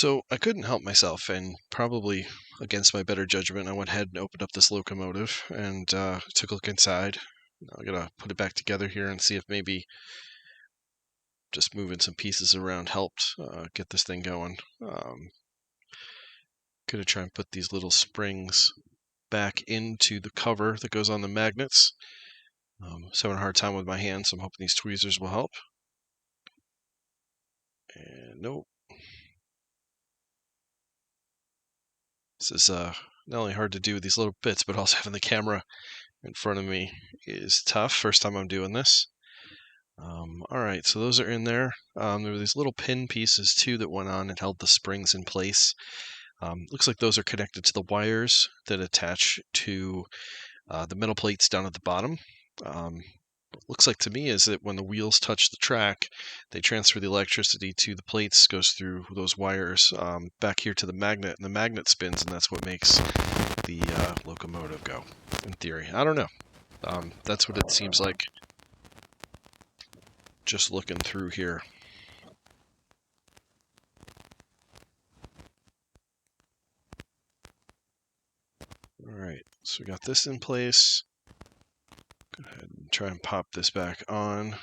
So I couldn't help myself, and probably against my better judgment, I went ahead and opened up this locomotive and took a look inside. Now I gotta put it back together here and see if maybe just moving some pieces around helped get this thing going. Gonna try and put these little springs back into the cover that goes on the magnets. Just having a hard time with my hands, so I'm hoping these tweezers will help. And nope. This is not only hard to do with these little bits, but also having the camera in front of me is tough. First time I'm doing this. Alright, so those are in there. There were these little pin pieces too that went on and held the springs in place. Looks like those are connected to the wires that attach to the metal plates down at the bottom. Looks like to me is that when the wheels touch the track, they transfer the electricity to the plates, goes through those wires back here to the magnet, and the magnet spins, and that's what makes the locomotive go, in theory. I don't know. That's what it seems like just looking through here. Alright, so we got this in place. Go ahead and try and pop this back on.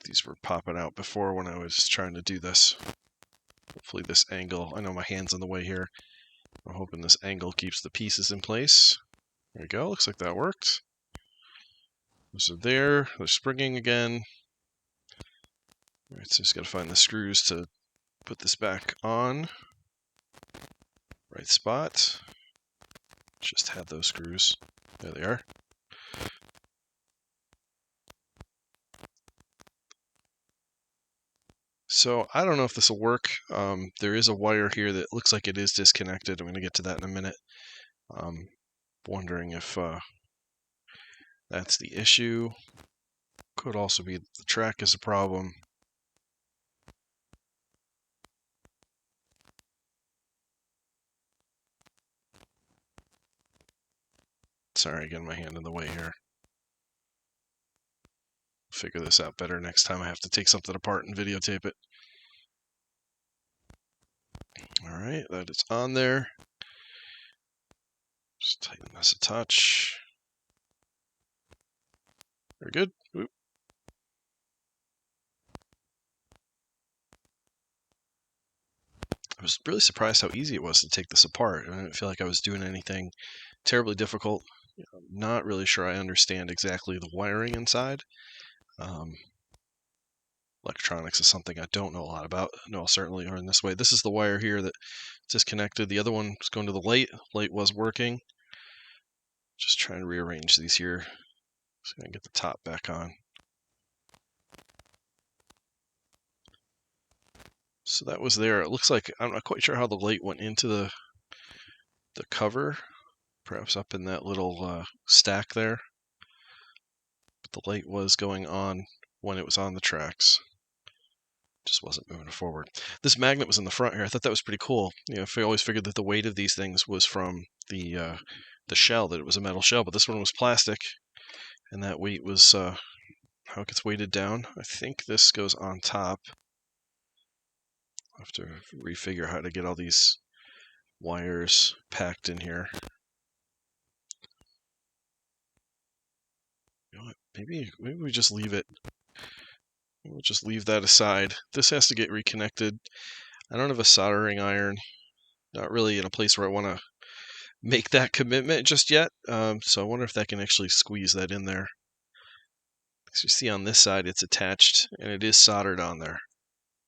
These were popping out before when I was trying to do this. Hopefully this angle, I know my hand's in the way here. I'm hoping this angle keeps the pieces in place. There we go, looks like that worked. Those are there, they're springing again. Alright, so just gotta find the screws to put this back on. Right spot. Just had those screws. There they are. So I don't know if this will work. There is a wire here that looks like it is disconnected. I'm going to get to that in a minute. Wondering if that's the issue. Could also be the track is a problem. Sorry, getting my hand in the way here. Figure this out better next time I have to take something apart and videotape it. Alright, that is on there. Just tighten this a touch. Very good. Oop. I was really surprised how easy it was to take this apart. I didn't feel like I was doing anything terribly difficult. I'm not really sure I understand exactly the wiring inside. Electronics is something I don't know a lot about. No, I'll certainly learn this way. This is the wire here that disconnected. The other one was going to the light. Light was working. Just trying to rearrange these here. Just gonna get the top back on. So that was there. It looks like I'm not quite sure how the light went into the cover. Perhaps up in that little stack there. But the light was going on when it was on the tracks. Just wasn't moving forward. This magnet was in the front here. I thought that was pretty cool. You know, I always figured that the weight of these things was from the shell, that it was a metal shell, but this one was plastic, and that weight was how it gets weighted down. I think this goes on top. I'll have to refigure how to get all these wires packed in here. You know what? Maybe we just leave it. We'll just leave that aside. This has to get reconnected. I don't have a soldering iron. Not really in a place where I want to make that commitment just yet. So I wonder if that can actually squeeze that in there. As you see on this side, it's attached and it is soldered on there.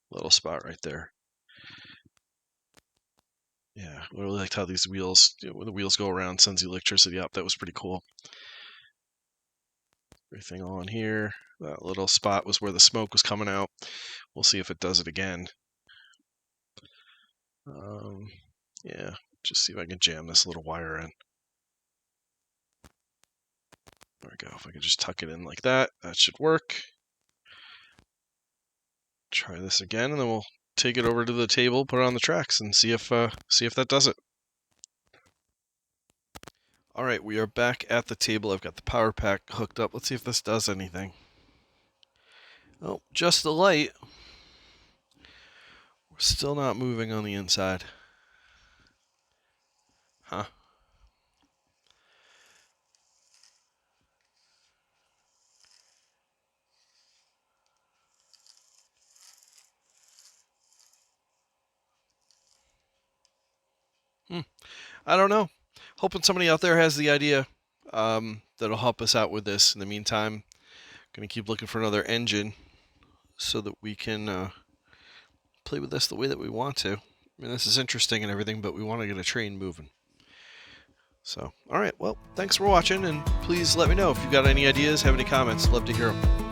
Little spot right there. Yeah, I really liked how these wheels, when the wheels go around, sends the electricity up. That was pretty cool. Everything on here. That little spot was where the smoke was coming out. We'll see if it does it again. Yeah, just see if I can jam this little wire in. There we go. If I could just tuck it in like that, that should work. Try this again, and then we'll take it over to the table, put it on the tracks, and see if that does it. All right, we are back at the table. I've got the power pack hooked up. Let's see if this does anything. Oh, just the light. Still not moving on the inside. Huh. I don't know. Hoping somebody out there has the idea that'll help us out with this. In the meantime, going to keep looking for another engine so that we can play with this the way that we want to. I mean, this is interesting and everything, but we want to get a train moving. So, all right. Well, thanks for watching, and please let me know if you've got any ideas, have any comments. Love to hear them.